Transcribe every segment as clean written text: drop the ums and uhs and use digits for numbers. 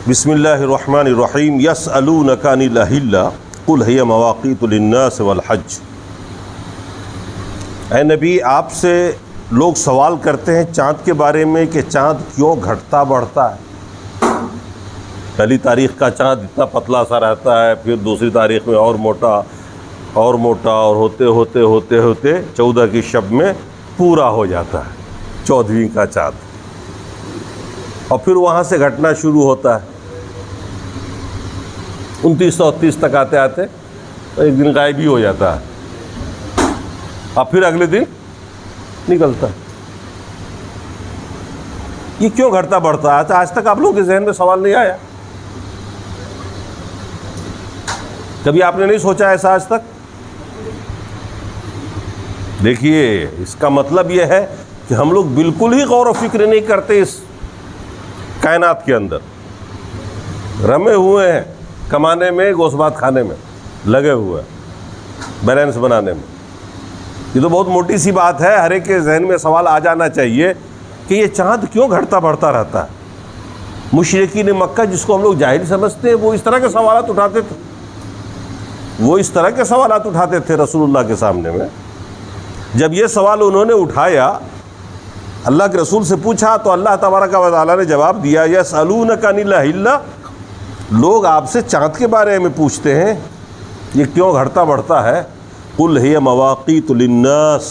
بسم اللہ الرحمن الرحیم یسألونک عن الأہلہ قل ہی مواقیت للناس والحج۔ اے نبی، آپ سے لوگ سوال کرتے ہیں چاند کے بارے میں کہ چاند کیوں گھٹتا بڑھتا ہے۔ پہلی تاریخ کا چاند اتنا پتلا سا رہتا ہے، پھر دوسری تاریخ میں اور موٹا اور موٹا، اور ہوتے ہوتے ہوتے ہوتے 14 کی شب میں پورا ہو جاتا ہے 14ویں کا چاند، اور پھر وہاں سے گھٹنا شروع ہوتا ہے 2930 تک آتے آتے ایک دن غائب ہی ہو جاتا ہے، اور پھر اگلے دن نکلتا ہے۔ یہ کیوں گھٹتا بڑھتا ہے؟ آج تک آپ لوگوں کے ذہن میں سوال نہیں آیا؟ کبھی آپ نے نہیں سوچا ایسا آج تک؟ دیکھیے، اس کا مطلب یہ ہے کہ ہم لوگ بالکل ہی غور و فکر نہیں کرتے اس کائنات کے اندر، رمے ہوئے ہیں کمانے میں، گوشت بات کھانے میں لگے ہوئے ہیں، بیلنس بنانے میں۔ یہ تو بہت موٹی سی بات ہے، ہر ایک کے ذہن میں سوال آ جانا چاہیے کہ یہ چاند کیوں گھٹتا بڑھتا رہتا ہے۔ مشرکین مکہ، جس کو ہم لوگ جاہل سمجھتے ہیں، وہ اس طرح کے سوالات اٹھاتے تھے، رسول اللہ کے سامنے میں۔ جب یہ سوال انہوں نے اٹھایا، اللہ کے رسول سے پوچھا، تو اللہ تبارک و تعالیٰ نے جواب دیا، یسألونک عن الأہلہ، لوگ آپ سے چاند کے بارے میں پوچھتے ہیں یہ کیوں گھٹتا بڑھتا ہے۔ قل ہی مواقیت للناس،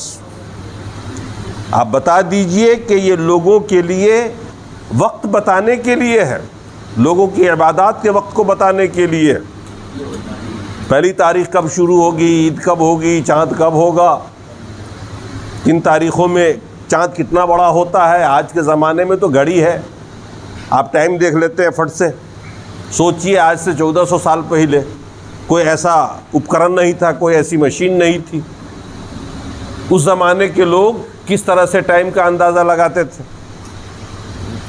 آپ بتا دیجئے کہ یہ لوگوں کے لیے وقت بتانے کے لیے ہے، لوگوں کی عبادات کے وقت کو بتانے کے لیے۔ پہلی تاریخ کب شروع ہوگی، عید کب ہوگی، چاند کب ہوگا، کن تاریخوں میں چاند کتنا بڑا ہوتا ہے۔ آج کے زمانے میں تو گھڑی ہے، آپ ٹائم دیکھ لیتے ہیں فٹ سے۔ سوچئے آج سے 1400 سال پہلے کوئی ایسا اپکرن نہیں تھا، کوئی ایسی مشین نہیں تھی۔ اس زمانے کے لوگ کس طرح سے ٹائم کا اندازہ لگاتے تھے؟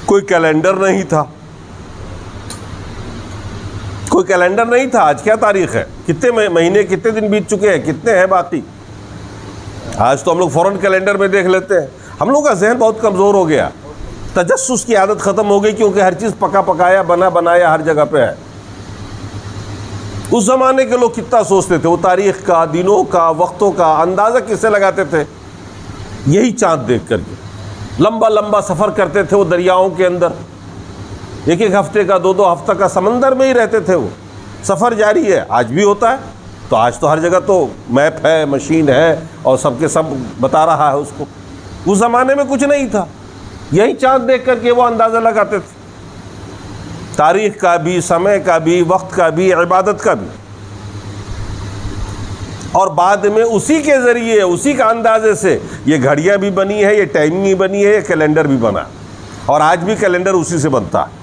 کوئی کیلنڈر نہیں تھا، کوئی کیلنڈر نہیں تھا۔ آج کیا تاریخ ہے، کتنے مہینے، کتنے دن بیت چکے ہیں، کتنے ہیں باقی۔ آج تو ہم لوگ فوراً کیلنڈر میں دیکھ لیتے ہیں۔ ہم لوگ کا ذہن بہت کمزور ہو گیا، تجسس کی عادت ختم ہو گئی، کیونکہ ہر چیز پکا پکایا، بنا بنایا ہر جگہ پہ ہے۔ اس زمانے کے لوگ کتنا سوچتے تھے، وہ تاریخ کا، دنوں کا، وقتوں کا اندازہ کس سے لگاتے تھے؟ یہی چاند دیکھ کر کے لمبا لمبا سفر کرتے تھے وہ دریاؤں کے اندر، ایک ایک ہفتے کا، دو دو ہفتہ کا سمندر میں ہی رہتے تھے۔ وہ سفر جاری ہے، آج بھی ہوتا ہے۔ تو آج تو ہر جگہ تو میپ ہے، مشین ہے، اور سب کے سب بتا رہا ہے اس کو۔ اس زمانے میں کچھ نہیں تھا، یہی چاند دیکھ کر کے وہ اندازہ لگاتے تھے، تاریخ کا بھی، سمے کا بھی، وقت کا بھی، عبادت کا بھی۔ اور بعد میں اسی کے ذریعے، اسی کا اندازے سے یہ گھڑیاں بھی بنی ہے، یہ ٹائمنگ بھی بنی ہے، یہ کیلنڈر بھی بنا، اور آج بھی کیلنڈر اسی سے بنتا ہے۔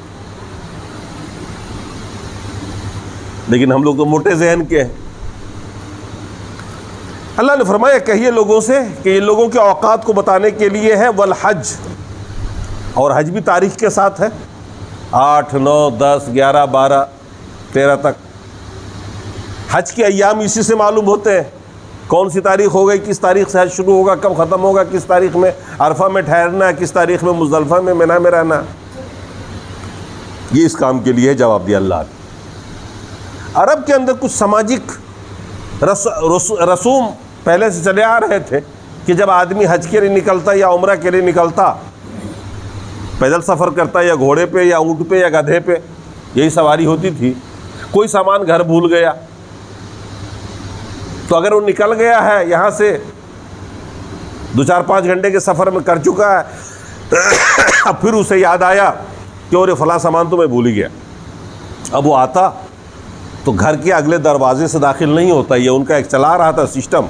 لیکن ہم لوگ تو موٹے ذہن کے ہیں۔ اللہ نے فرمایا، کہیے لوگوں سے کہ یہ لوگوں کے اوقات کو بتانے کے لیے ہے، والحج، اور حج بھی تاریخ کے ساتھ ہے، 8، 9، 10، 11، 12، 13 تک۔ حج کے ایام اسی سے معلوم ہوتے ہیں، کون سی تاریخ ہو گئی، کس تاریخ سے حج شروع ہوگا، کب ختم ہوگا، کس تاریخ میں عرفہ میں ٹھہرنا ہے، کس تاریخ میں مزدلفہ میں، منی میں رہنا ہے۔ یہ اس کام کے لیے جواب دیا اللہ نے۔ عرب کے اندر کچھ سماجک رسوم پہلے سے چلے آ رہے تھے کہ جب آدمی حج کے لیے نکلتا یا عمرہ کے لیے نکلتا، پیدل سفر کرتا، یا گھوڑے پہ، یا اونٹ پہ، یا گدھے پہ، یہی سواری ہوتی تھی۔ کوئی سامان گھر بھول گیا تو اگر وہ نکل گیا ہے یہاں سے 2-4-5 گھنٹے کے سفر میں کر چکا ہے، اب پھر اسے یاد آیا کہ اور فلاں سامان تو میں بھول ہی گیا، اب وہ آتا تو گھر کے اگلے دروازے سے داخل نہیں ہوتا۔ یہ ان کا ایک چلا رہا تھا سسٹم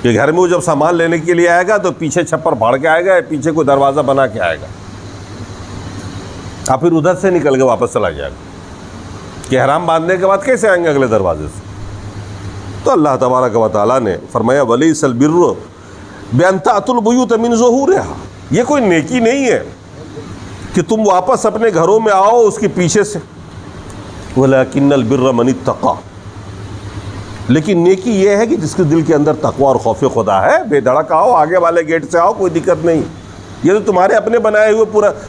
کہ گھر میں وہ جب سامان لینے کے لیے آئے گا تو پیچھے چھپر پھاڑ کے آئے گا، پیچھے کوئی دروازہ بنا کے آئے گا، اور پھر ادھر سے نکل کے واپس چلا جائے گا کہ احرام باندھنے کے بعد کیسے آئیں گے اگلے دروازے سے۔ تو اللہ تبارک و تعالیٰ نے فرمایا، وَلَيْسَ الْبِرُّ بِأَن تَأْتُوا الْبُيُوتَ مِن ظُهُورِهَا، یہ کوئی نیکی نہیں ہے کہ تم واپس اپنے گھروں میں آؤ اس کے پیچھے سے، وَلَكِنَّ الْبِرَّ مَنِ اتَّقَىٰ، لیکن نیکی یہ ہے کہ جس کے دل کے اندر تقوی اور خوف خدا ہے۔ بے دھڑک آؤ، آگے والے گیٹ سے آؤ، کوئی دقت نہیں، یہ تو تمہارے اپنے بنائے ہوئے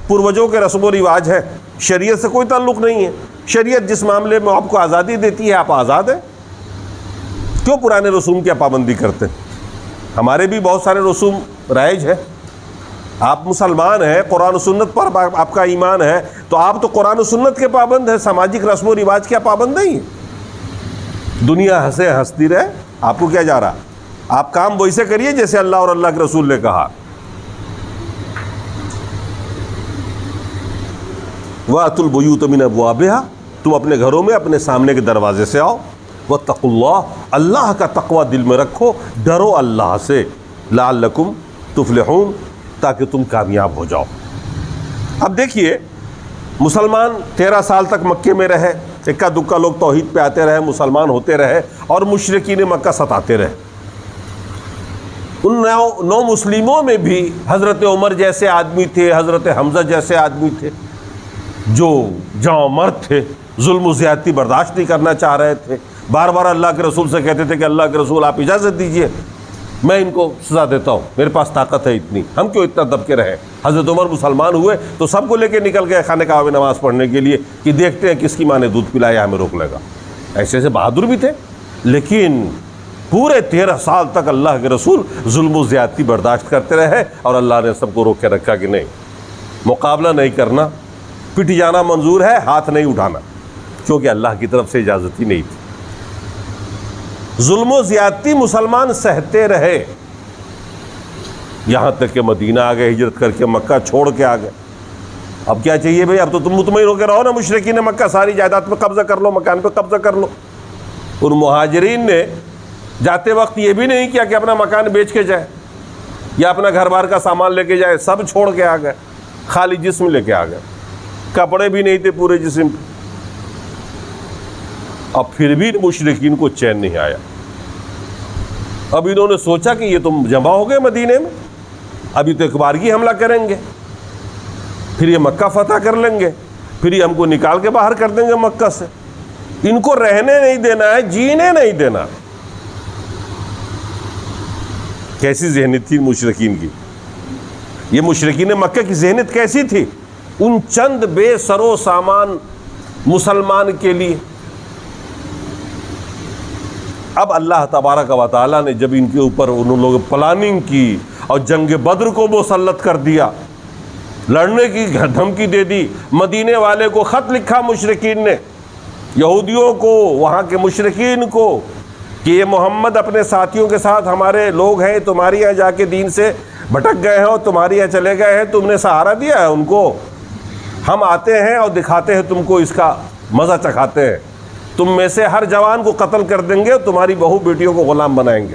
پوروجوں کے رسم و رواج ہے۔ شریعت سے کوئی تعلق نہیں ہے. شریعت جس معاملے میں آپ کو آزادی دیتی ہے آپ آزاد ہیں. کیوں پرانے رسوم کی پابندی کرتے ہیں؟ ہمارے بھی بہت سارے رسوم رائج ہیں. آپ مسلمان ہیں, قرآن و سنت پر آپ کا ایمان ہے, تو آپ تو قرآن و سنت کے پابند ہیں, سماجک رسم و رواج کیا پابند نہیں ہے. دنیا ہنسے ہنستی رہے, آپ کو کیا جا رہا؟ آپ کام ویسے کریے جیسے اللہ اور اللہ کے رسول نے کہا. وَأْتُوا الْبُيُوتَ مِنْ أَبْوَابِهَا, تم اپنے گھروں میں اپنے سامنے کے دروازے سے آؤ. وَاتَّقُوا اللَّهَ, اللہ کا تقوی دل میں رکھو, ڈرو اللہ سے. لَعَلَّكُمْ تُفْلِحُونَ, تاکہ تم کامیاب ہو جاؤ. اب دیکھیے, مسلمان 13 سال تک مکے میں رہے, اکا دکا لوگ توحید پہ آتے رہے, مسلمان ہوتے رہے, اور مشرکین مکہ ستاتے رہے. ان نو مسلموں میں بھی حضرت عمر جیسے آدمی تھے, حضرت حمزہ جیسے آدمی تھے, جو جاں مرد تھے, ظلم و زیادتی برداشت نہیں کرنا چاہ رہے تھے. بار بار اللہ کے رسول سے کہتے تھے کہ اللہ کے رسول آپ اجازت دیجئے, میں ان کو سزا دیتا ہوں, میرے پاس طاقت ہے اتنی, ہم کیوں اتنا دب کے رہیں. حضرت عمر مسلمان ہوئے تو سب کو لے کے نکل گئے خانہ کعبہ میں نماز پڑھنے کے لیے کہ دیکھتے ہیں کس کی ماں نے دودھ پلایا, ہمیں روک لے گا. ایسے ایسے بہادر بھی تھے. لیکن پورے 13 سال تک اللہ کے رسول ظلم و زیادتی برداشت کرتے رہے, اور اللہ نے سب کو روک کے رکھا کہ نہیں, مقابلہ نہیں کرنا, پٹ جانا منظور ہے, ہاتھ نہیں اٹھانا, کیونکہ اللہ کی طرف سے اجازت ہی نہیں تھی. ظلم و زیادتی مسلمان سہتے رہے, یہاں تک کہ مدینہ آ گئے, ہجرت کر کے مکہ چھوڑ کے آ گئے. اب کیا چاہیے بھائی, اب تو تم مطمئن ہو کے رہو نا, مشرکین مکہ ساری جائیداد پہ قبضہ کر لو, مکان پہ قبضہ کر لو. ان مہاجرین نے جاتے وقت یہ بھی نہیں کیا کہ اپنا مکان بیچ کے جائے یا اپنا گھر بار کا سامان لے کے جائے, سب چھوڑ کے آ گئے, خالی جسم لے کے آ گئے, کپڑے بھی نہیں تھے پورے جسم پہ. اب پھر بھی مشرکین کو چین نہیں آیا. اب انہوں نے سوچا کہ یہ تم جمع ہو گئے مدینے میں, ابھی تو ایک بارگی حملہ کریں گے, پھر یہ مکہ فتح کر لیں گے, پھر یہ ہم کو نکال کے باہر کر دیں گے مکہ سے. ان کو رہنے نہیں دینا ہے, جینے نہیں دینا. کیسی ذہنیت تھی مشرکین کی؟ یہ مشرکین مکہ کی ذہنیت کیسی تھی؟ ان چند بے سر و سامان مسلمان کے لیے. اب اللہ تبارک و تعالیٰ نے جب ان کے اوپر انہوں لوگ پلاننگ کی اور جنگ بدر کو مسلط کر دیا, لڑنے کی دھمکی دے دی, مدینے والے کو خط لکھا مشرکین نے, یہودیوں کو, وہاں کے مشرکین کو, کہ یہ محمد اپنے ساتھیوں کے ساتھ ہمارے لوگ ہیں, تمہاری یہاں جا کے دین سے بھٹک گئے ہیں اور تمہاری یہاں چلے گئے ہیں, تم نے سہارا دیا ہے ان کو, ہم آتے ہیں اور دکھاتے ہیں تم کو, اس کا مزہ چکھاتے ہیں, تم میں سے ہر جوان کو قتل کر دیں گے اور تمہاری بہو بیٹیوں کو غلام بنائیں گے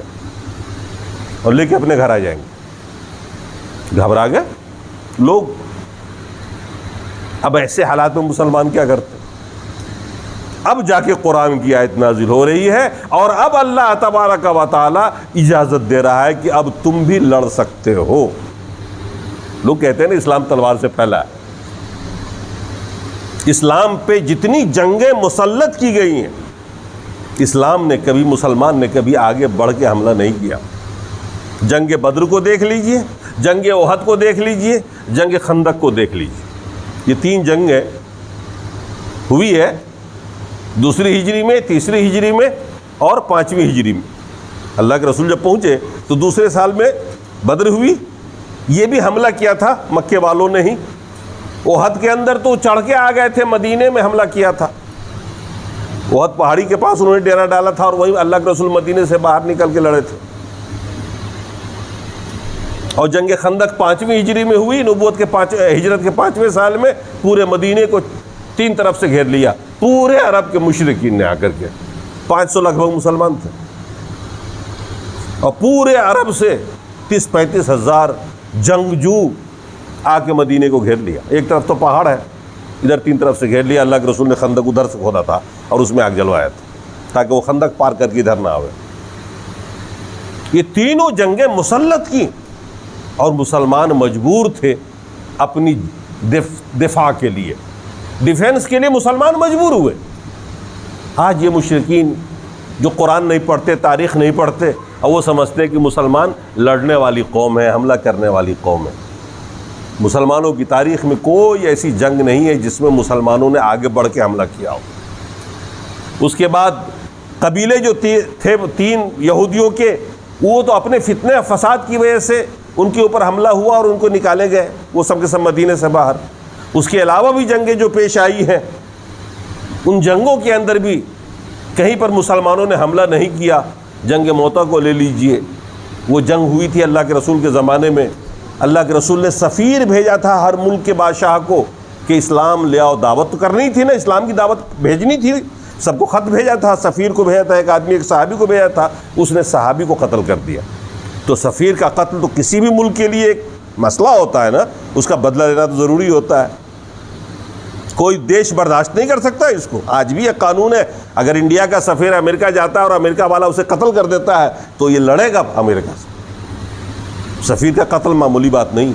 اور لے کے اپنے گھر آ جائیں گے. گھبرا گئے لوگ. اب ایسے حالات میں مسلمان کیا کرتے؟ اب جا کے قرآن کی آیت نازل ہو رہی ہے, اور اب اللہ تبارک و تعالی اجازت دے رہا ہے کہ اب تم بھی لڑ سکتے ہو. لوگ کہتے ہیں نا اسلام تلوار سے پھیلا ہے. اسلام پہ جتنی جنگیں مسلط کی گئی ہیں, اسلام نے کبھی, مسلمان نے کبھی آگے بڑھ کے حملہ نہیں کیا. جنگ بدر کو دیکھ لیجئے, جنگ احد کو دیکھ لیجئے, جنگ خندق کو دیکھ لیجئے. یہ 3 جنگیں ہوئی ہے, 2 ہجری میں, 3 ہجری میں اور 5ویں ہجری میں. اللہ کے رسول جب پہنچے تو 2 سال میں بدر ہوئی. یہ بھی حملہ کیا تھا مکے والوں نے ہی. احد کے اندر تو چڑھ کے آ گئے تھے, مدینے میں حملہ کیا تھا. احد پہاڑی کے پاس انہوں نے ڈیرا ڈالا تھا, اور وہیں اللہ کے رسول مدینے سے باہر نکل کے لڑے تھے. اور جنگ خندق 5ویں ہجری میں ہوئی, نبوت کے ہجرت کے 5ویں سال میں. پورے مدینے کو 3 طرف سے گھیر لیا, پورے عرب کے مشرکین نے آ کر کے. 500 لگ بھگ مسلمان تھے, اور پورے عرب سے 30-35 ہزار جنگجو آ کے مدینے کو گھیر لیا. ایک طرف تو پہاڑ ہے, ادھر 3 طرف سے گھیر لیا. اللہ کے رسول نے خندق ادھر سے کھودا تھا اور اس میں آگ جلوایا تھا تاکہ وہ خندق پار کر کے ادھر نہ آوے. یہ تینوں جنگیں مسلط کی, اور مسلمان مجبور تھے اپنی دفاع کے لیے, ڈیفینس کے لیے مسلمان مجبور ہوئے. آج یہ مشرکین جو قرآن نہیں پڑھتے, تاریخ نہیں پڑھتے, اور وہ سمجھتے کہ مسلمان لڑنے والی قوم ہے, حملہ کرنے والی قوم ہے. مسلمانوں کی تاریخ میں کوئی ایسی جنگ نہیں ہے جس میں مسلمانوں نے آگے بڑھ کے حملہ کیا ہو۔ اس کے بعد قبیلے جو تھے 3 یہودیوں کے، وہ تو اپنے فتنے فساد کی وجہ سے ان کے اوپر حملہ ہوا اور ان کو نکالے گئے، وہ سب کے سب مدینے سے باہر۔ اس کے علاوہ بھی جنگیں جو پیش آئی ہیں، ان جنگوں کے اندر بھی کہیں پر مسلمانوں نے حملہ نہیں کیا۔ جنگ موتا کو لے لیجئے، وہ جنگ ہوئی تھی اللہ کے رسول کے زمانے میں۔ اللہ کے رسول نے سفیر بھیجا تھا ہر ملک کے بادشاہ کو کہ اسلام لے آؤ، دعوت تو کرنی تھی نا، اسلام کی دعوت بھیجنی تھی، سب کو خط بھیجا تھا، سفیر کو بھیجا تھا، ایک آدمی ایک صحابی کو بھیجا تھا، اس نے صحابی کو قتل کر دیا۔ تو سفیر کا قتل تو کسی بھی ملک کے لیے ایک مسئلہ ہوتا ہے نا، اس کا بدلہ لینا تو ضروری ہوتا ہے، کوئی دیش برداشت نہیں کر سکتا اس کو۔ آج بھی یہ قانون ہے، اگر انڈیا کا سفیر امریکہ جاتا ہے اور امریکہ والا اسے قتل کر دیتا ہے تو یہ لڑے گا امریکہ سے۔ سفیر کا قتل معمولی بات نہیں۔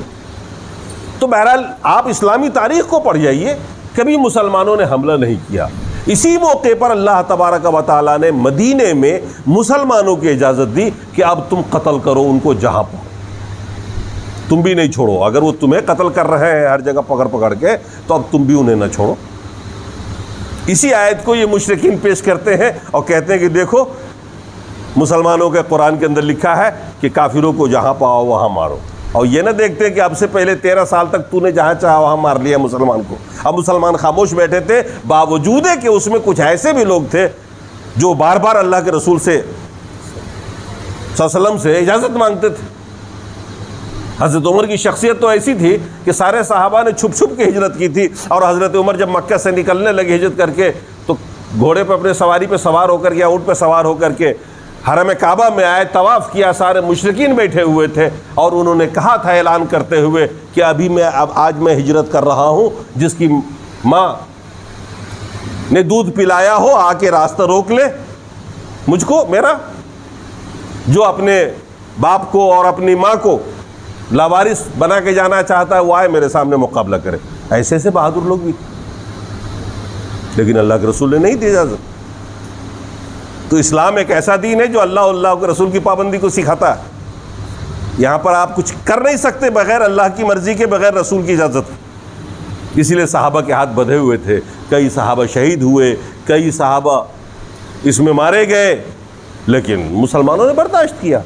تو بہرحال آپ اسلامی تاریخ کو پڑھ جائیے، کبھی مسلمانوں نے حملہ نہیں کیا۔ اسی موقع پر اللہ تبارک و تعالیٰ نے مدینے میں مسلمانوں کی اجازت دی کہ اب تم قتل کرو ان کو جہاں پاؤ، تم بھی نہیں چھوڑو۔ اگر وہ تمہیں قتل کر رہے ہیں ہر جگہ پکڑ کے، تو اب تم بھی انہیں نہ چھوڑو۔ اسی آیت کو یہ مشرکین پیش کرتے ہیں اور کہتے ہیں کہ دیکھو مسلمانوں کے قرآن کے اندر لکھا ہے کہ کافروں کو جہاں پاؤ وہاں مارو، اور یہ نہ دیکھتے کہ اب سے پہلے 13 سال تک تو نے جہاں چاہا وہاں مار لیا مسلمان کو۔ اب مسلمان خاموش بیٹھے تھے، باوجود کہ اس میں کچھ ایسے بھی لوگ تھے جو بار بار اللہ کے رسول سے صلی اللہ علیہ وسلم سے اجازت مانگتے تھے۔ حضرت عمر کی شخصیت تو ایسی تھی کہ سارے صحابہ نے چھپ چھپ کے ہجرت کی تھی، اور حضرت عمر جب مکہ سے نکلنے لگے ہجرت کر کے تو گھوڑے پہ اپنے سواری پہ سوار ہو کر کے یا اونٹ پہ سوار ہو کر کے حرم کعبہ میں آئے، طواف کیا، سارے مشرکین بیٹھے ہوئے تھے، اور انہوں نے کہا تھا اعلان کرتے ہوئے کہ آج میں ہجرت کر رہا ہوں، جس کی ماں نے دودھ پلایا ہو آ کے راستہ روک لے مجھ کو میرا، جو اپنے باپ کو اور اپنی ماں کو لاوارث بنا کے جانا چاہتا ہے وہ آئے میرے سامنے مقابلہ کرے۔ ایسے بہادر لوگ بھی، لیکن اللہ کے رسول نے نہیں دی اجازت۔ تو اسلام ایک ایسا دین ہے جو اللہ کے رسول کی پابندی کو سکھاتا ہے۔ یہاں پر آپ کچھ کر نہیں سکتے بغیر اللہ کی مرضی کے، بغیر رسول کی اجازت۔ اسی لیے صحابہ کے ہاتھ بدھے ہوئے تھے، کئی صحابہ شہید ہوئے، کئی صحابہ اس میں مارے گئے، لیکن مسلمانوں نے برداشت کیا۔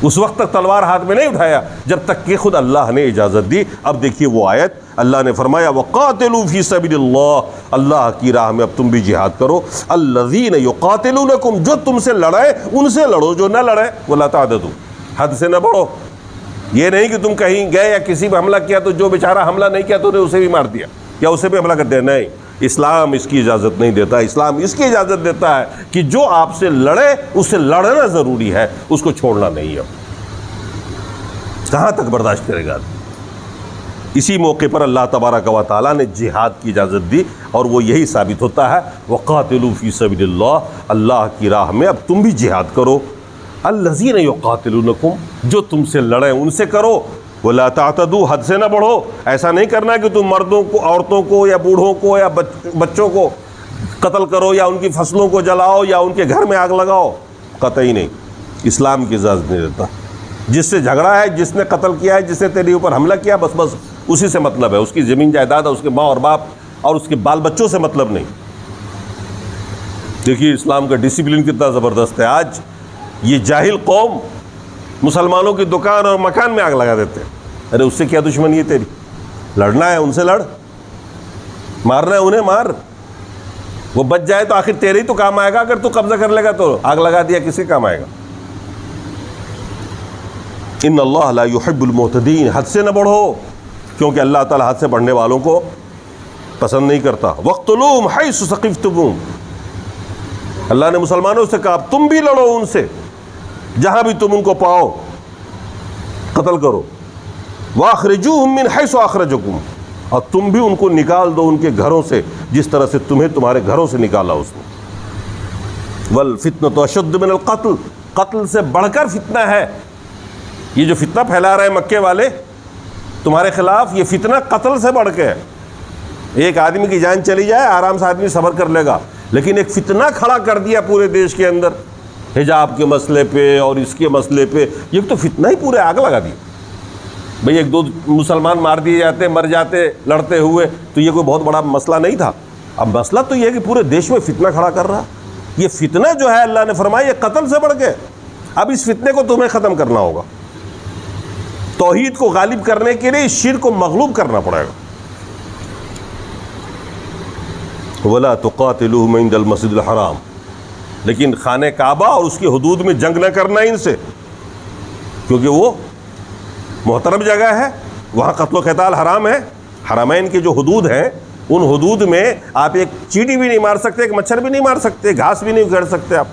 اس وقت تک تلوار ہاتھ میں نہیں اٹھایا جب تک کہ خود اللہ نے اجازت دی۔ اب دیکھیے وہ آیت، اللہ نے فرمایا وَقَاتِلُوا فِي سَبِيلِ اللَّهِ، اللہ کی راہ میں اب تم بھی جہاد کرو۔ الَّذِينَ يُقَاتِلُونَكُمْ، جو تم سے لڑائے ان سے لڑو، جو نہ لڑے وَلَا تَعْتَدُوا، حد سے نہ بڑھو۔ یہ نہیں کہ تم کہیں گئے یا کسی پہ حملہ کیا تو جو بیچارہ حملہ نہیں کیا تو نے اسے بھی مار دیا یا اسے بھی حملہ کر دیا، نہیں، اسلام اس کی اجازت نہیں دیتا۔ اسلام اس کی اجازت دیتا ہے کہ جو آپ سے لڑے اس سے لڑنا ضروری ہے، اس کو چھوڑنا نہیں ہے۔ کہاں تک برداشت کرے گا؟ اسی موقع پر اللہ تبارک و تعالیٰ نے جہاد کی اجازت دی، اور وہ یہی ثابت ہوتا ہے وَقَاتِلُوا فِي سَبِيلِ اللَّهِ، اللہ کی راہ میں اب تم بھی جہاد کرو۔ الَّذِينَ يُقَاتِلُونَكُمْ، جو تم سے لڑیں ان سے کرو، وَلَا تَعْتَدُوا، حد سے نہ بڑھو۔ ایسا نہیں کرنا کہ تم مردوں کو، عورتوں کو یا بوڑھوں کو یا بچوں کو قتل کرو یا ان کی فصلوں کو جلاؤ یا ان کے گھر میں آگ لگاؤ، قطعی نہیں، اسلام کی اجازت نہیں دیتا۔ جس سے جھگڑا ہے، جس نے قتل کیا ہے، جس نے تیرے اوپر حملہ کیا، بس اسی سے مطلب ہے، اس کی زمین جائیداد ہے، اس کے ماں اور باپ اور اس کے بال بچوں سے مطلب نہیں۔ دیکھیے اسلام کا ڈسپلن کتنا زبردست ہے۔ آج یہ جاہل قوم مسلمانوں کی دکان اور مکان میں آگ لگا دیتے ہیں۔ ارے اس سے کیا دشمنی ہے تیری؟ لڑنا ہے ان سے لڑ، مارنا ہے انہیں مار، وہ بچ جائے تو آخر تیرے ہی تو کام آئے گا۔ اگر تو قبضہ کر لے گا تو آگ لگا دیا کس کے کام آئے گا؟ ان اللہ لا يحب المعتدین، حد سے نہ بڑھو، کیونکہ اللہ تعالیٰ حد سے بڑھنے والوں کو پسند نہیں کرتا۔ وَاقْتُلُوهُمْ حَيْثُ ثَقِفْتُمُوهُمْ، اللہ نے مسلمانوں سے کہا تم بھی لڑو ان سے، جہاں بھی تم ان کو پاؤ قتل کرو۔ وَأَخْرِجُوهُمْ مِنْ حَيْثُ أَخْرَجَكُمْ، اور تم بھی ان کو نکال دو ان کے گھروں سے جس طرح سے تمہیں تمہارے گھروں سے نکالا اس نے۔ وَالْفِتْنَةُ أَشَدُّ مِنَ الْقَتْلِ، قتل سے بڑھ کر فتنہ ہے۔ یہ جو فتنہ پھیلا رہے ہیں مکے والے تمہارے خلاف، یہ فتنہ قتل سے بڑھ کے ہے۔ ایک آدمی کی جان چلی جائے آرام سے آدمی صبر کر لے گا، لیکن ایک فتنہ کھڑا کر دیا پورے دیش کے اندر، حجاب کے مسئلے پہ اور اس کے مسئلے پہ، یہ تو فتنہ ہی پورے آگ لگا دی۔ بھئی ایک دو مسلمان مار دیے جاتے، مر جاتے لڑتے ہوئے، تو یہ کوئی بہت بڑا مسئلہ نہیں تھا. اب مسئلہ تو یہ ہے کہ پورے دیش میں فتنہ کھڑا کر رہا. یہ فتنہ جو ہے اللہ نے فرمایا یہ قتل سے بڑھ کے. اب اس فتنے کو تمہیں ختم کرنا ہوگا. توحید کو غالب کرنے کے لیے اس شرک کو مغلوب کرنا پڑے گا. وَلَا تُقَاتِلُوهُمْ عِنْدَ الْمَسْجِدِ الْحَرَامِ، لیکن خانہ کعبہ اور اس کی حدود میں جنگ نہ کرنا ان سے، کیونکہ وہ محترم جگہ ہے، وہاں قتل و قتال حرام ہے. حرمین کی جو حدود ہیں ان حدود میں آپ ایک چیٹی بھی نہیں مار سکتے، ایک مچھر بھی نہیں مار سکتے، گھاس بھی نہیں اکھیڑ سکتے آپ.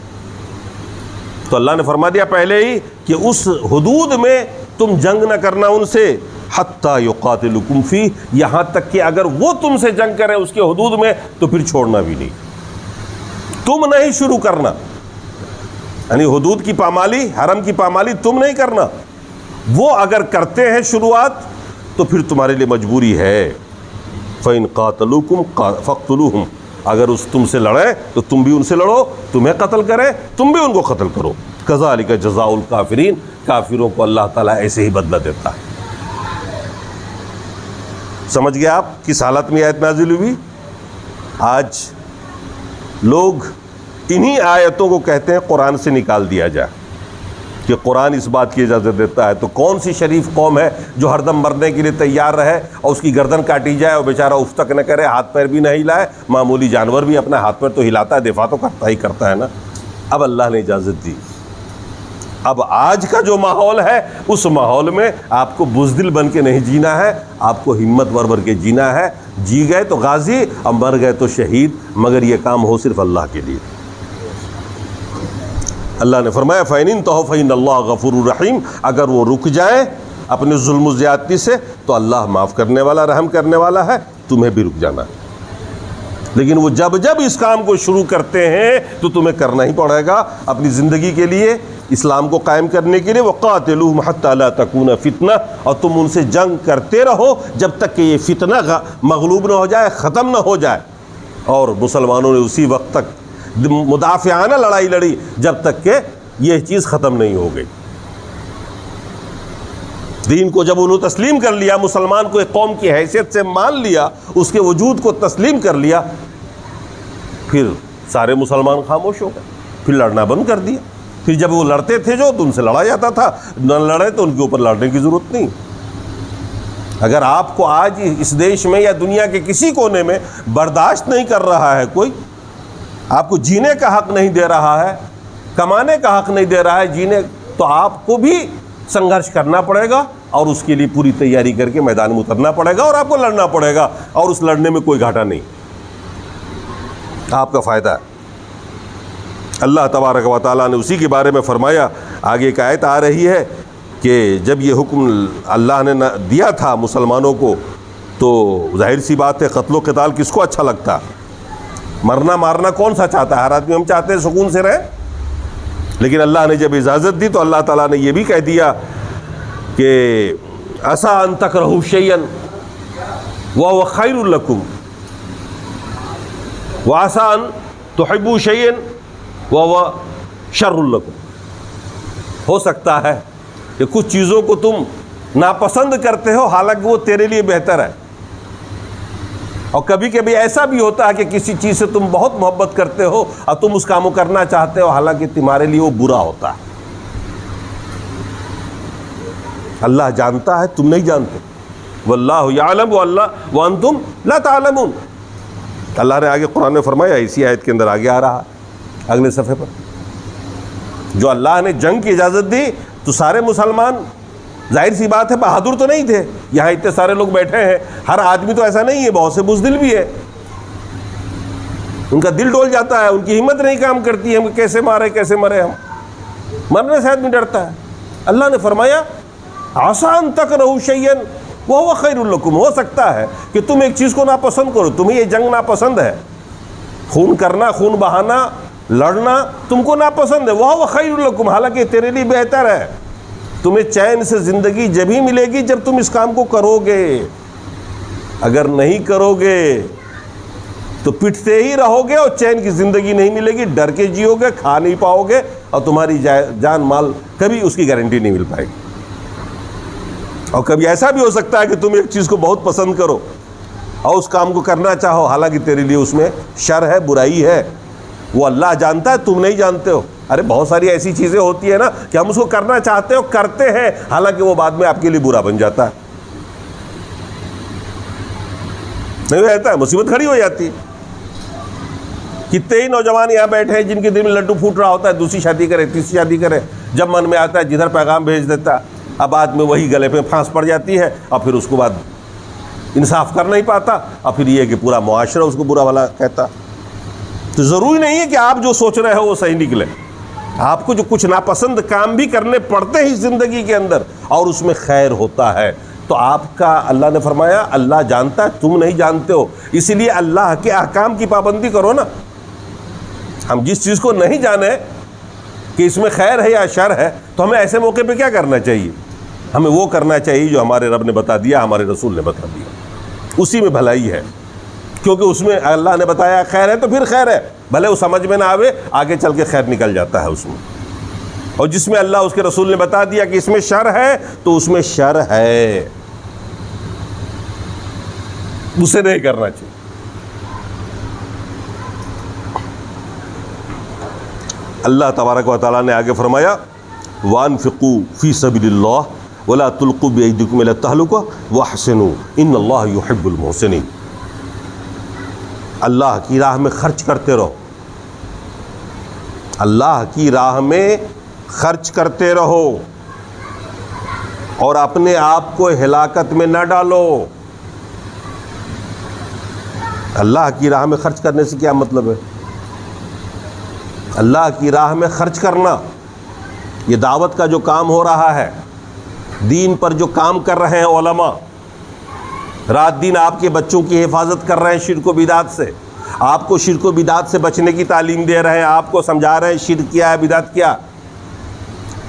تو اللہ نے فرما دیا پہلے ہی کہ اس حدود میں تم جنگ نہ کرنا ان سے، حتیٰ یقاتلوکم فیہ، یہاں تک کہ اگر وہ تم سے جنگ کریں اس کے حدود میں تو پھر چھوڑنا بھی نہیں، تم نہیں شروع کرنا. یعنی حدود کی پامالی، حرم کی پامالی تم نہیں کرنا. وہ اگر کرتے ہیں شروعات تو پھر تمہارے لیے مجبوری ہے. فَإِن قَاتَلُوكُمْ فَاقْتُلُوهُمْ، اگر اس تم سے لڑیں تو تم بھی ان سے لڑو، تمہیں قتل کریں تم بھی ان کو قتل کرو. كَذَلِكَ جَزَاءُ الْكَافِرِينَ، کافروں کو اللہ تعالیٰ ایسے ہی بدلہ دیتا ہے. سمجھ گئے آپ کس حالت میں آیت نازل ہوئی؟ آج لوگ انہی آیتوں کو کہتے ہیں قرآن سے نکال دیا جائے، کہ قرآن اس بات کی اجازت دیتا ہے. تو کون سی شریف قوم ہے جو ہر دم مرنے کے لیے تیار رہے اور اس کی گردن کاٹی جائے اور بیچارہ اف تک نہ کرے، ہاتھ پیر بھی نہ ہلائے؟ معمولی جانور بھی اپنا ہاتھ پیر تو ہلاتا ہے، دفاع تو کرتا ہے نا. اب اللہ نے اجازت دی. اب آج کا جو ماحول ہے اس ماحول میں آپ کو بزدل بن کے نہیں جینا ہے، آپ کو ہمت بھر کے جینا ہے. جی گئے تو غازی اور مر گئے تو شہید، مگر یہ کام ہو صرف اللہ کے لیے. اللہ نے فرمایا فَإِنِ انتَهُوا فَإِنَّ اللَّهَ غَفُورٌ رَحِيمٌ، اگر وہ رک جائیں اپنے ظلم و زیادتی سے تو اللہ معاف کرنے والا، رحم کرنے والا ہے، تمہیں بھی رک جانا. لیکن وہ جب اس کام کو شروع کرتے ہیں تو تمہیں کرنا ہی پڑے گا اپنی زندگی کے لیے، اسلام کو قائم کرنے کے لیے. وَقَاتِلُوهُمْ حَتَّى لَا تَكُونَ فِتْنَةٌ، اور تم ان سے جنگ کرتے رہو جب تک کہ یہ فتنہ مغلوب نہ ہو جائے، ختم نہ ہو جائے. اور مسلمانوں نے اسی وقت تک مدافعانہ لڑائی لڑی جب تک کہ یہ چیز ختم نہیں ہو گئی. دین کو جب انہوں تسلیم کر لیا، مسلمان کو ایک قوم کی حیثیت سے مان لیا، اس کے وجود کو تسلیم کر لیا، پھر سارے مسلمان خاموش ہو گئے، پھر لڑنا بند کر دیا. پھر جب وہ لڑتے تھے جو تو ان سے لڑا جاتا تھا، نہ لڑے تو ان کے اوپر لڑنے کی ضرورت نہیں. اگر آپ کو آج اس دیش میں یا دنیا کے کسی کونے میں برداشت نہیں کر رہا ہے، کوئی آپ کو جینے کا حق نہیں دے رہا ہے، کمانے کا حق نہیں دے رہا ہے جینے، تو آپ کو بھی سنگھرش کرنا پڑے گا اور اس کے لیے پوری تیاری کر کے میدان میں اترنا پڑے گا اور آپ کو لڑنا پڑے گا. اور اس لڑنے میں کوئی گھاٹا نہیں، آپ کا فائدہ ہے. اللہ تبارک و تعالیٰ نے اسی کے بارے میں فرمایا. آگے ایک آیت آ رہی ہے کہ جب یہ حکم اللہ نے دیا تھا مسلمانوں کو تو ظاہر سی بات ہے قتل و قتال کس کو اچھا لگتا؟ مرنا مارنا کون سا چاہتا ہے؟ ہر آدمی ہم چاہتے ہیں سکون سے رہے. لیکن اللہ نے جب اجازت دی تو اللہ تعالیٰ نے یہ بھی کہہ دیا کہ عسیٰ ان تکرہوا شیئا وہو خیر لکم وعسیٰ ان تحبوا شیئا وہو شر لکم. ہو سکتا ہے کہ کچھ چیزوں کو تم ناپسند کرتے ہو حالانکہ وہ تیرے لیے بہتر ہے، اور کبھی کبھی ایسا بھی ہوتا ہے کہ کسی چیز سے تم بہت محبت کرتے ہو اور تم اس کام کو کرنا چاہتے ہو حالانکہ تمہارے لیے وہ برا ہوتا ہے. اللہ جانتا ہے، تم نہیں جانتے. واللہ یعلم وانتم لا تعلمون. اللہ نے آگے قرآن میں فرمایا، اسی آیت کے اندر آگے آ رہا ہے اگلے صفحے پر، جو اللہ نے جنگ کی اجازت دی تو سارے مسلمان ظاہر سی بات ہے بہادر تو نہیں تھے. یہاں اتنے سارے لوگ بیٹھے ہیں، ہر آدمی تو ایسا نہیں ہے، بہت سے بزدل بھی ہے، ان کا دل ڈول جاتا ہے، ان کی ہمت نہیں کام کرتی ہے، ہم کیسے مرے. ہم مرنے سے آدمی ڈرتا ہے. اللہ نے فرمایا عسیٰ ان تکرہوا شیئا وہو خیر لکم. ہو سکتا ہے کہ تم ایک چیز کو ناپسند کرو، تمہیں یہ جنگ ناپسند ہے، خون کرنا، خون بہانا، لڑنا تم کو ناپسند ہے. وہو خیر لکم، حالانکہ تیرے لیے بہتر ہے. تمہیں چین سے زندگی جب ہی ملے گی جب تم اس کام کو کرو گے. اگر نہیں کرو گے تو پٹتے ہی رہو گے اور چین کی زندگی نہیں ملے گی، ڈر کے جیو گے، کھا نہیں پاؤ گے اور تمہاری جان مال کبھی اس کی گارنٹی نہیں مل پائے گی. اور کبھی ایسا بھی ہو سکتا ہے کہ تم ایک چیز کو بہت پسند کرو اور اس کام کو کرنا چاہو، حالانکہ تیرے لیے اس میں شر ہے، برائی ہے، وہ اللہ جانتا ہے، تم نہیں جانتے ہو۔ ارے بہت ساری ایسی چیزیں ہوتی ہیں نا کہ ہم اس کو کرنا چاہتے ہو، کرتے ہیں، حالانکہ وہ بعد میں آپ کے لیے برا بن جاتا ہے، نہیں رہتا ہے، مصیبت کھڑی ہو جاتی ہے۔ کتنے ہی نوجوان یہاں بیٹھے ہیں جن کے دل میں لڈو پھوٹ رہا ہوتا ہے، دوسری شادی کرے، تیسری شادی کرے، جب من میں آتا ہے جدھر پیغام بھیج دیتا ہے، اب بعد میں وہی گلے پہ پھانس پڑ جاتی ہے، اور پھر اس کو بعد انصاف کر نہیں پاتا، اور پھر یہ کہ پورا معاشرہ اس کو برا بھلا کہتا۔ تو ضروری نہیں ہے کہ آپ جو سوچ رہے ہو وہ صحیح نکلے، آپ کو جو کچھ ناپسند کام بھی کرنے پڑتے ہیں زندگی کے اندر، اور اس میں خیر ہوتا ہے، تو آپ کا اللہ نے فرمایا اللہ جانتا ہے، تم نہیں جانتے ہو، اسی لیے اللہ کے احکام کی پابندی کرو نا۔ ہم جس چیز کو نہیں جانے کہ اس میں خیر ہے یا شر ہے، تو ہمیں ایسے موقع پہ کیا کرنا چاہیے؟ ہمیں وہ کرنا چاہیے جو ہمارے رب نے بتا دیا، ہمارے رسول نے بتا دیا، اسی میں بھلائی ہے، کیونکہ اس میں اللہ نے بتایا خیر ہے تو پھر خیر ہے، بھلے وہ سمجھ میں نہ آوے، آگے چل کے خیر نکل جاتا ہے اس میں۔ اور جس میں اللہ اس کے رسول نے بتا دیا کہ اس میں شر ہے تو اس میں شر ہے، اسے نہیں کرنا چاہیے۔ اللہ تبارک و تعالیٰ نے آگے فرمایا وَأَنفِقُوا فِي سَبِيلِ اللَّهِ وَلَا تُلْقُوا بِأَيْدِيكُمْ إِلَى التَّهْلُكَةِ وَأَحْسِنُوا إِنَّ اللَّهَ يُحِبُّ الْمُحْسِنِينَ۔ اللہ کی راہ میں خرچ کرتے رہو، اللہ کی راہ میں خرچ کرتے رہو، اور اپنے آپ کو ہلاکت میں نہ ڈالو۔ اللہ کی راہ میں خرچ کرنے سے کیا مطلب ہے؟ اللہ کی راہ میں خرچ کرنا، یہ دعوت کا جو کام ہو رہا ہے، دین پر جو کام کر رہے ہیں علماء، رات دن آپ کے بچوں کی حفاظت کر رہے ہیں شرک و بدعت سے، آپ کو شرک و بدعت سے بچنے کی تعلیم دے رہے ہیں، آپ کو سمجھا رہے ہیں شرک کیا ہے، بدعت کیا۔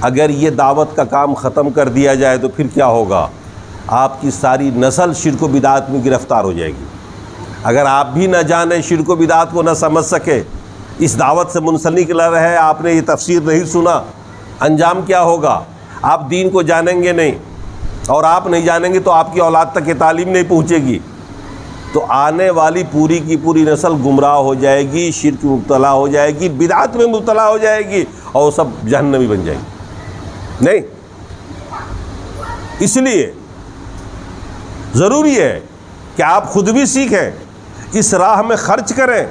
اگر یہ دعوت کا کام ختم کر دیا جائے تو پھر کیا ہوگا؟ آپ کی ساری نسل شرک و بدعت میں گرفتار ہو جائے گی۔ اگر آپ بھی نہ جانیں، شرک و بدعت کو نہ سمجھ سکے، اس دعوت سے منسلک نہ رہے، آپ نے یہ تفسیر نہیں سنا، انجام کیا ہوگا؟ آپ دین کو جانیں گے نہیں، اور آپ نہیں جانیں گے تو آپ کی اولاد تک یہ تعلیم نہیں پہنچے گی، تو آنے والی پوری کی پوری نسل گمراہ ہو جائے گی، شرک میں مبتلا ہو جائے گی، بدعت میں مبتلا ہو جائے گی، اور وہ سب جہنمی بن جائے گی۔ نہیں، اس لیے ضروری ہے کہ آپ خود بھی سیکھیں، اس راہ میں خرچ کریں۔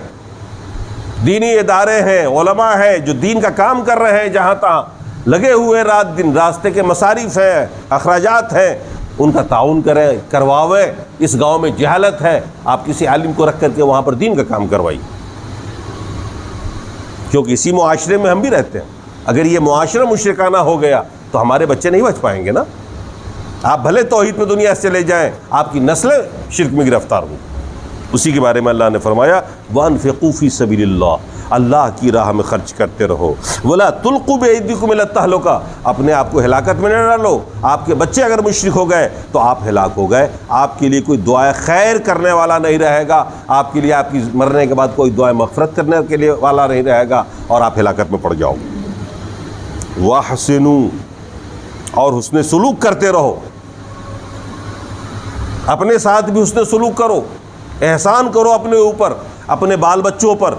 دینی ادارے ہیں، علماء ہیں جو دین کا کام کر رہے ہیں، جہاں تہاں لگے ہوئے رات دن، راستے کے مصارف ہیں، اخراجات ہیں، ان کا تعاون کریں، کرواویں۔ اس گاؤں میں جہالت ہے، آپ کسی عالم کو رکھ کر کے وہاں پر دین کا کام کروائیے، کیونکہ اسی معاشرے میں ہم بھی رہتے ہیں۔ اگر یہ معاشرہ مشرکانہ ہو گیا تو ہمارے بچے نہیں بچ پائیں گے نا۔ آپ بھلے توحید میں دنیا سے چلے جائیں، آپ کی نسلیں شرک میں گرفتار ہوں۔ اسی کے بارے میں اللہ نے فرمایا وَأَنفِقُوا فِي سَبِيلِ اللَّهِ، اللہ کی راہ میں خرچ کرتے رہو۔ وَلَا تُلْقُوا بِأَيْدِيكُمْ إِلَى التَّهْلُكَةِ، اپنے آپ کو ہلاکت میں نہ ڈالو۔ آپ کے بچے اگر مشرک ہو گئے تو آپ ہلاک ہو گئے، آپ کے لیے کوئی دعائے خیر کرنے والا نہیں رہے گا، آپ کے لیے آپ کی مرنے کے بعد کوئی دعائے مغفرت کرنے کے لیے والا نہیں رہے گا، اور آپ ہلاکت میں پڑ جاؤ گے۔ وَأَحْسِنُوا، اور حسن سلوک کرتے رہو، اپنے ساتھ بھی حسن سلوک کرو، احسان کرو اپنے اوپر، اپنے بال بچوں پر،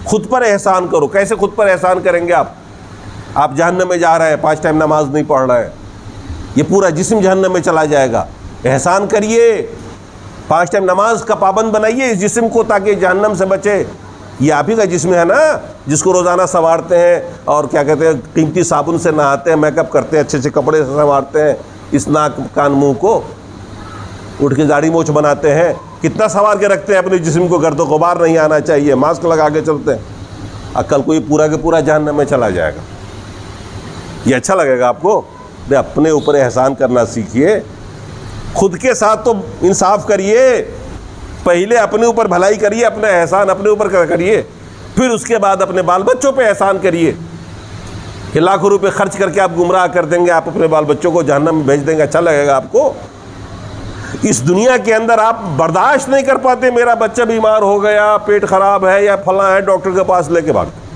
خود پر احسان کرو۔ کیسے خود پر احسان کریں گے آپ جہنم میں جا رہے ہیں، 5 ٹائم نماز نہیں پڑھ رہے ہیں، یہ پورا جسم جہنم میں چلا جائے گا۔ احسان کریے، 5 ٹائم نماز کا پابند بنائیے اس جسم کو، تاکہ جہنم سے بچے۔ یہ آپ ہی کا جسم ہے نا، جس کو روزانہ سنوارتے ہیں، اور کیا کہتے ہیں، قیمتی صابن سے نہاتے ہیں، میک اپ کرتے ہیں، اچھے اچھے کپڑے سے سنوارتے ہیں، اس ناک کان منہ کو، اٹھ کے داڑھی موچھ بناتے ہیں، کتنا سنوار کے رکھتے ہیں اپنے جسم کو، گرد و غبار نہیں آنا چاہیے، ماسک لگا کے چلتے ہیں۔ عقل کو یہ پورا کے پورا جہنم میں چلا جائے گا۔ یہ اچھا لگے گا آپ کو؟ اپنے اوپر احسان کرنا سیکھیے، خود کے ساتھ تو انصاف کریے، پہلے اپنے اوپر بھلائی کریے، اپنا احسان اپنے اوپر کریے، پھر اس کے بعد اپنے بال بچوں پہ احسان کریے۔ کہ لاکھوں روپے خرچ کر کے آپ گمراہ کر دیں گے، آپ اپنے بال بچوں کو جہنم میں بھیج دیں گے، اچھا لگے گا آپ کو؟ اس دنیا کے اندر آپ برداشت نہیں کر پاتے، میرا بچہ بیمار ہو گیا، پیٹ خراب ہے یا فلاں ہے، ڈاکٹر کے پاس لے کے بھاگتے۔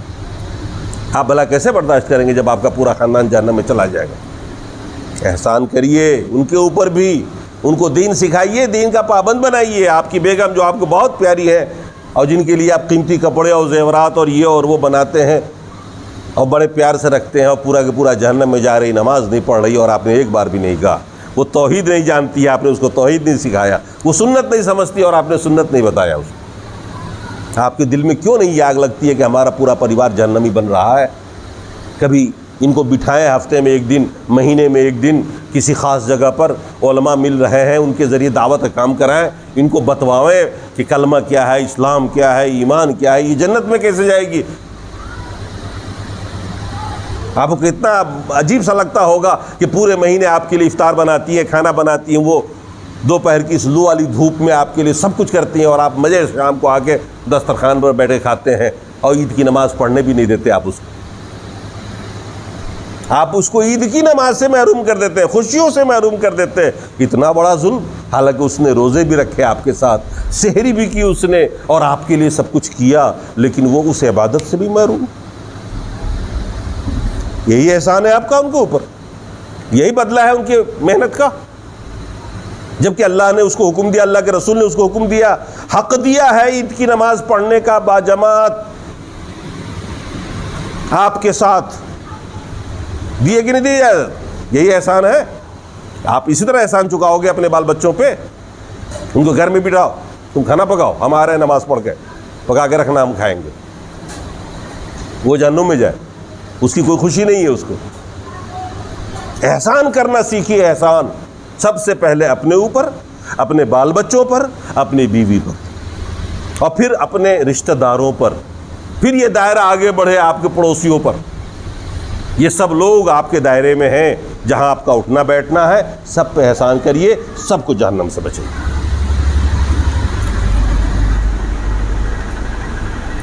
آپ بھلا کیسے برداشت کریں گے جب آپ کا پورا خاندان جہنم میں چلا جائے گا؟ احسان کریے ان کے اوپر بھی، ان کو دین سکھائیے، دین کا پابند بنائیے۔ آپ کی بیگم جو آپ کو بہت پیاری ہے اور جن کے لیے آپ قیمتی کپڑے اور زیورات اور یہ اور وہ بناتے ہیں اور بڑے پیار سے رکھتے ہیں، اور پورا کا پورا جہنم میں جا رہی، نماز نہیں پڑھ رہی، اور آپ نے ایک بار بھی نہیں کہا، وہ توحید نہیں جانتی ہے، آپ نے اس کو توحید نہیں سکھایا، وہ سنت نہیں سمجھتی اور آپ نے سنت نہیں بتایا اس کو۔ آپ کے دل میں کیوں نہیں یہ آگ لگتی ہے کہ ہمارا پورا پریوار جہنمی بن رہا ہے؟ کبھی ان کو بٹھائیں ہفتے میں ایک دن، مہینے میں ایک دن کسی خاص جگہ پر، علماء مل رہے ہیں، ان کے ذریعے دعوت کا کام کرائیں، ان کو بتوائیں کہ کلمہ کیا ہے، اسلام کیا ہے، ایمان کیا ہے، یہ جنت میں کیسے جائے گی۔ آپ کو کتنا عجیب سا لگتا ہوگا کہ پورے مہینے آپ کے لیے افطار بناتی ہیں، کھانا بناتی ہیں، وہ دوپہر کی اس لو والی دھوپ میں آپ کے لیے سب کچھ کرتی ہیں، اور آپ مزے سے شام کو آ کے دسترخوان پر بیٹھے کھاتے ہیں، اور عید کی نماز پڑھنے بھی نہیں دیتے آپ اس کو۔ آپ اس کو عید کی نماز سے محروم کر دیتے ہیں، خوشیوں سے محروم کر دیتے ہیں۔ اتنا بڑا ظلم، حالانکہ اس نے روزے بھی رکھے آپ کے ساتھ، سحری بھی کی اس نے، اور آپ کے لیے سب کچھ کیا، لیکن وہ اس عبادت سے بھی محروم۔ یہی احسان ہے آپ کا ان کے اوپر، یہی بدلہ ہے ان کی محنت کا، جبکہ اللہ نے اس کو حکم دیا، اللہ کے رسول نے اس کو حکم دیا، حق دیا ہے عید کی نماز پڑھنے کا باجماعت آپ کے ساتھ، دیے کہ نہیں دیے؟ یہی احسان ہے۔ آپ اسی طرح احسان چکاؤ گے اپنے بال بچوں پہ، ان کو گھر میں بٹھاؤ، تم کھانا پکاؤ، ہم آ رہے ہیں نماز پڑھ کے، پکا کے رکھنا، ہم کھائیں گے۔ وہ جہنم میں جائے، اس کی کوئی خوشی نہیں ہے اس کو۔ احسان کرنا سیکھیے، احسان سب سے پہلے اپنے اوپر، اپنے بال بچوں پر، اپنی بیوی پر، اور پھر اپنے رشتہ داروں پر، پھر یہ دائرہ آگے بڑھے آپ کے پڑوسیوں پر۔ یہ سب لوگ آپ کے دائرے میں ہیں جہاں آپ کا اٹھنا بیٹھنا ہے، سب پہ احسان کریے، سب کو جہنم سے بچائیے۔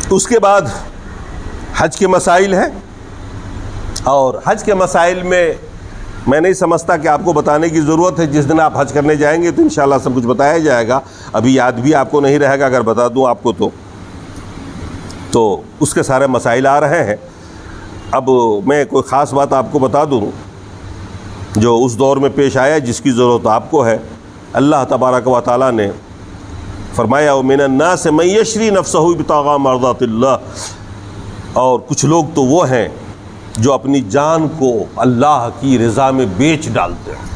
اس کے بعد حج کے مسائل ہیں، اور حج کے مسائل میں نہیں سمجھتا کہ آپ کو بتانے کی ضرورت ہے۔ جس دن آپ حج کرنے جائیں گے تو انشاءاللہ سب کچھ بتایا جائے گا، ابھی یاد بھی آپ کو نہیں رہے گا، اگر بتا دوں آپ کو تو اس کے سارے مسائل آ رہے ہیں۔ اب میں کوئی خاص بات آپ کو بتا دوں جو اس دور میں پیش آیا جس کی ضرورت آپ کو ہے۔ اللہ تبارک و تعالیٰ نے فرمایا وَمِنَ النَّاسِ مَن يَشْرِي نَفْسَهُ ابْتِغَاءَ مَرْضَاتِ اللَّهِ، اور کچھ لوگ تو وہ ہیں جو اپنی جان کو اللہ کی رضا میں بیچ ڈالتے ہیں۔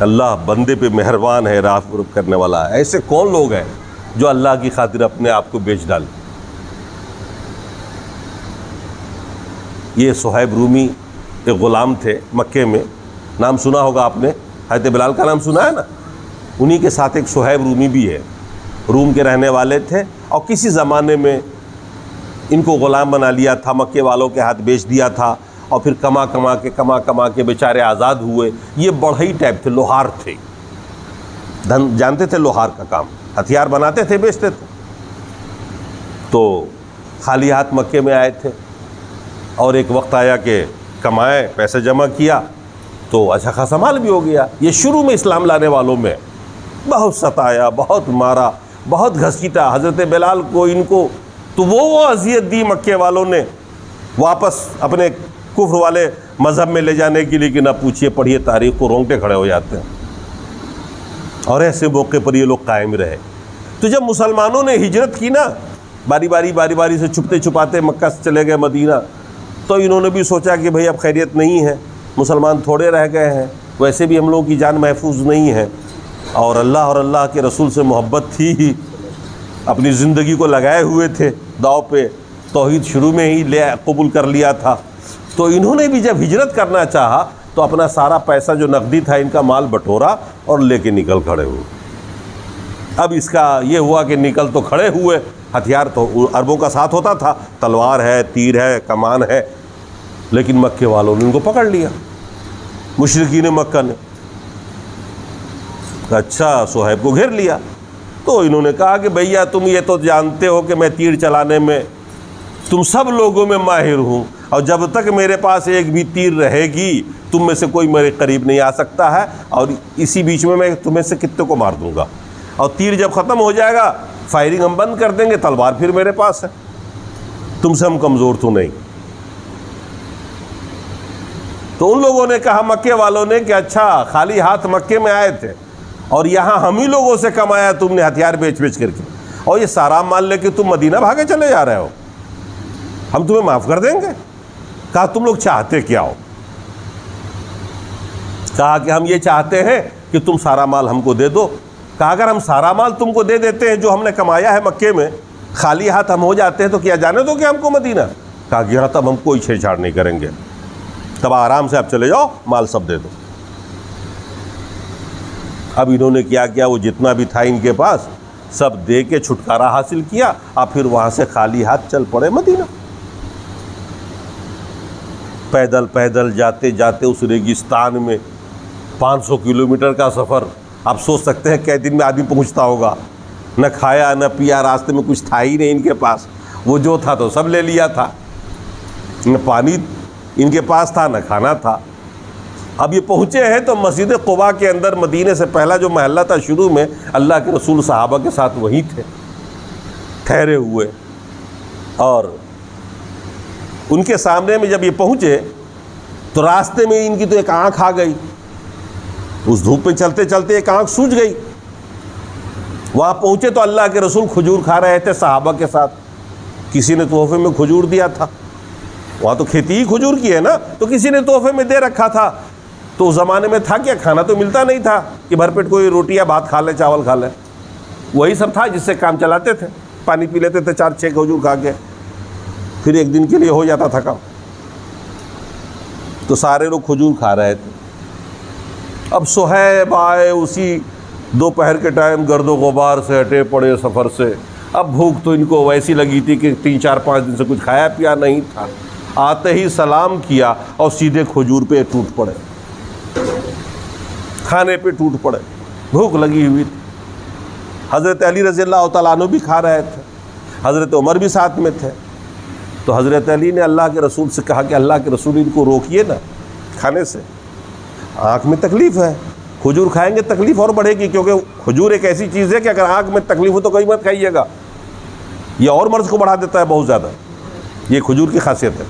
اللہ بندے پہ مہربان ہے، راہ کرنے والا ہے۔ ایسے کون لوگ ہیں جو اللہ کی خاطر اپنے آپ کو بیچ ڈالیں؟ یہ صہیب رومی ایک غلام تھے مکے میں، نام سنا ہوگا آپ نے، حضرت بلال کا نام سنا ہے نا؟ انہی کے ساتھ ایک صہیب رومی بھی ہے، روم کے رہنے والے تھے، اور کسی زمانے میں ان کو غلام بنا لیا تھا، مکے والوں کے ہاتھ بیچ دیا تھا، اور پھر کما کے بیچارے آزاد ہوئے۔ یہ بڑھئی ٹائپ تھے، لوہار تھے، جانتے تھے لوہار کا کام، ہتھیار بناتے تھے، بیچتے تھے۔ تو خالی ہاتھ مکے میں آئے تھے، اور ایک وقت آیا کہ کمائے، پیسے جمع کیا تو اچھا خاصا مال بھی ہو گیا۔ یہ شروع میں اسلام لانے والوں میں بہت ستایا، بہت مارا، بہت گھسیٹا حضرت بلال کو، ان کو تو وہ اذیت دی مکے والوں نے واپس اپنے کفر والے مذہب میں لے جانے کے لیے کہ نہ پوچھیے، پڑھیے تاریخ کو، رونگٹے کھڑے ہو جاتے ہیں۔ اور ایسے موقع پر یہ لوگ قائم رہے۔ تو جب مسلمانوں نے ہجرت کی نا، باری باری سے چھپتے چھپاتے مکہ سے چلے گئے مدینہ، تو انہوں نے بھی سوچا کہ بھئی اب خیریت نہیں ہے، مسلمان تھوڑے رہ گئے ہیں، ویسے بھی ہم لوگوں کی جان محفوظ نہیں ہے، اور اللہ کے رسول سے محبت تھی ہی، اپنی زندگی کو لگائے ہوئے تھے داؤ پہ، توحید شروع میں ہی قبول کر لیا تھا۔ تو انہوں نے بھی جب ہجرت کرنا چاہا تو اپنا سارا پیسہ جو نقدی تھا، ان کا مال بٹورا اور لے کے نکل کھڑے ہوئے۔ اب اس کا یہ ہوا کہ نکل تو کھڑے ہوئے، ہتھیار تو عربوں کا ساتھ ہوتا تھا، تلوار ہے، تیر ہے، کمان ہے، لیکن مکے والوں نے ان کو پکڑ لیا، مشرکین مکہ نے۔ اچھا، صہیب کو گھیر لیا، تو انہوں نے کہا کہ بھیا تم یہ تو جانتے ہو کہ میں تیر چلانے میں تم سب لوگوں میں ماہر ہوں، اور جب تک میرے پاس ایک بھی تیر رہے گی تم میں سے کوئی میرے قریب نہیں آ سکتا ہے، اور اسی بیچ میں تمہیں سے کتنے کو مار دوں گا، اور تیر جب ختم ہو جائے گا فائرنگ ہم بند کر دیں گے، تلوار پھر میرے پاس ہے، تم سے ہم کمزور تو نہیں۔ تو ان لوگوں نے کہا مکے والوں نے کہ اچھا خالی ہاتھ مکے میں آئے تھے اور یہاں ہم ہی لوگوں سے کمایا تم نے ہتھیار بیچ بیچ کر کے، اور یہ سارا مال لے کے تم مدینہ بھاگے چلے جا رہے ہو، ہم تمہیں معاف کر دیں گے؟ کہا تم لوگ چاہتے کیا ہو؟ کہا کہ ہم یہ چاہتے ہیں کہ تم سارا مال ہم کو دے دو۔ کہا اگر ہم سارا مال تم کو دے دیتے ہیں جو ہم نے کمایا ہے مکے میں، خالی ہاتھ ہم ہو جاتے ہیں تو کیا جانے دو کہ ہم کو مدینہ؟ کہا کہ ہاں تب ہم کوئی چھیڑ چھاڑ نہیں کریں گے، تب آرام سے آپ چلے جاؤ، مال سب دے دو۔ اب انہوں نے کیا وہ جتنا بھی تھا ان کے پاس سب دے کے چھٹکارا حاصل کیا، اور پھر وہاں سے خالی ہاتھ چل پڑے مدینہ۔ پیدل پیدل جاتے جاتے اس ریگستان میں 500 کلومیٹر کا سفر، آپ سوچ سکتے ہیں کئی دن میں آدمی پہنچتا ہوگا، نہ کھایا نہ پیا، راستے میں کچھ تھا ہی نہیں ان کے پاس، وہ جو تھا تو سب لے لیا تھا، نہ پانی ان کے پاس تھا نہ کھانا تھا۔ اب یہ پہنچے ہیں تو مسجد قباء کے اندر مدینے سے پہلا جو محلہ تھا شروع میں، اللہ کے رسول صحابہ کے ساتھ وہیں تھے ٹھہرے ہوئے، اور ان کے سامنے میں جب یہ پہنچے تو راستے میں ان کی تو ایک آنکھ آ گئی، اس دھوپ میں چلتے چلتے ایک آنکھ سوج گئی۔ وہاں پہنچے تو اللہ کے رسول کھجور کھا رہے تھے صحابہ کے ساتھ، کسی نے تحفے میں کھجور دیا تھا، وہاں تو کھیتی ہی کھجور کی ہے نا، تو کسی نے تحفے میں دے رکھا تھا۔ تو اس زمانے میں تھا کیا، کھانا تو ملتا نہیں تھا کہ بھر پیٹ کوئی روٹی یا بھات کھا لے، چاول کھا لے، وہی سب تھا جس سے کام چلاتے تھے، پانی پی لیتے تھے 4-6 کھجور کھا کے، پھر ایک دن کے لیے ہو جاتا تھا کام۔ تو سارے لوگ کھجور کھا رہے تھے۔ اب صہیب آئے اسی دوپہر کے ٹائم، گرد و غبار سے ہٹے پڑے سفر سے، اب بھوک تو ان کو ویسی لگی تھی کہ 3-4-5 دن سے کچھ کھایا پیا نہیں تھا۔ آتے ہی سلام کیا اور سیدھے کھجور پہ ٹوٹ پڑے، کھانے پہ ٹوٹ پڑے، بھوک لگی ہوئی تھی۔ حضرت علی رضی اللہ تعالیٰ عنہ بھی کھا رہے تھے، حضرت عمر بھی ساتھ میں تھے۔ تو حضرت علی نے اللہ کے رسول سے کہا کہ اللہ کے رسول ان کو روکیے نا کھانے سے، آنکھ میں تکلیف ہے، کھجور کھائیں گے تکلیف اور بڑھے گی، کیونکہ کھجور ایک ایسی چیز ہے کہ اگر آنکھ میں تکلیف ہو تو کہیں مت کھائیے گا، یہ اور مرض کو بڑھا دیتا ہے بہت زیادہ، یہ کھجور کی خاصیت ہے۔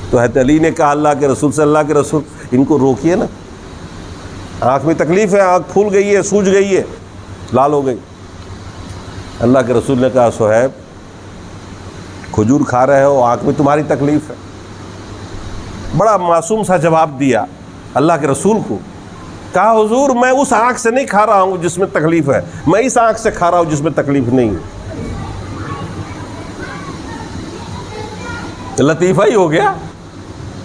تو حضرت علی نے کہا اللہ کے رسول سے، اللہ کے رسول ان کو روکیے نا، آنکھ میں تکلیف ہے، آنکھ پھول گئی ہے، سوج گئی ہے، لال ہو گئی۔ اللہ کے رسول نے کہا صہیب کھجور کھا رہے ہو، آنکھ میں تمہاری تکلیف ہے۔ بڑا معصوم سا جواب دیا اللہ کے رسول کو، کہا حضور میں اس آنکھ سے نہیں کھا رہا ہوں جس میں تکلیف ہے، میں اس آنکھ سے کھا رہا ہوں جس میں تکلیف نہیں ہے۔ لطیفہ ہی ہو گیا،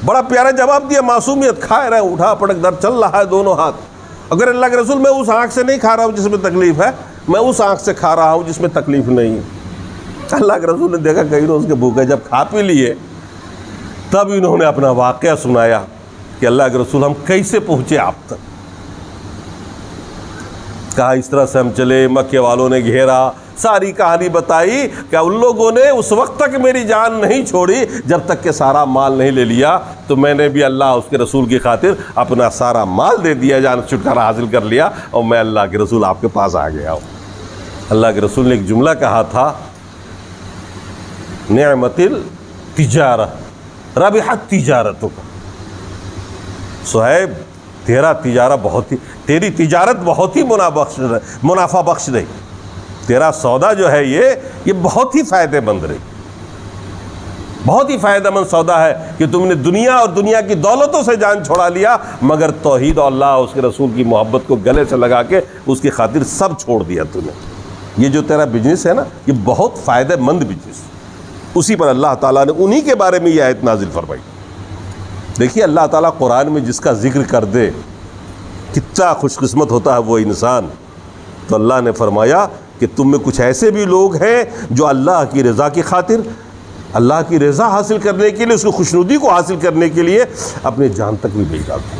بڑا پیارا جواب دیا، معصومیت، کھا رہے ہیں، اٹھا پٹک در چل رہا ہے دونوں ہاتھ۔ اگر اللہ کے رسول میں اس آنکھ سے نہیں کھا رہا ہوں جس میں تکلیف ہے، میں اس آنکھ سے کھا رہا ہوں جس میں تکلیف نہیں ہے۔ اللہ کے رسول نے دیکھا کئی روز کے بھوکے، جب کھا پی لیے تب انہوں نے اپنا واقعہ سنایا کہ اللہ کے رسول ہم کیسے پہنچے آپ تک۔ کہا اس طرح سے ہم چلے، مکے والوں نے گھیرا، ساری کہانی بتائی کہ ان لوگوں نے اس وقت تک میری جان نہیں چھوڑی جب تک کہ سارا مال نہیں لے لیا، تو میں نے بھی اللہ اس کے رسول کی خاطر اپنا سارا مال دے دیا، جان چھٹکارا حاصل کر لیا، اور میں اللہ کے رسول آپ کے پاس آ گیا ہوں۔ اللہ کے رسول نے ایک جملہ کہا تھا، نعمت التجارہ ربحت تجارتک، صہیب تیری تجارت بہت ہی منافع بخش رہی، تیرا سودا جو ہے یہ بہت ہی فائدہ مند رہی، بہت ہی فائدہ مند سودا ہے کہ تم نے دنیا اور دنیا کی دولتوں سے جان چھوڑا لیا، مگر توحید اور اللہ اس کے رسول کی محبت کو گلے سے لگا کے اس کی خاطر سب چھوڑ دیا تم نے۔ یہ جو تیرا بزنس ہے نا، یہ بہت فائدہ مند بزنس۔ اسی پر اللہ تعالیٰ نے انہی کے بارے میں یہ آیت نازل فرمائی۔ دیکھیے اللہ تعالیٰ قرآن میں جس کا ذکر کر دے کتنا خوش قسمت ہوتا ہے وہ انسان۔ تو اللہ نے فرمایا کہ تم میں کچھ ایسے بھی لوگ ہیں جو اللہ کی رضا کی خاطر، اللہ کی رضا حاصل کرنے کے لیے، اس کی خوشنودی کو حاصل کرنے کے لیے اپنے جان تک بھی بیچ ڈالتے ہیں۔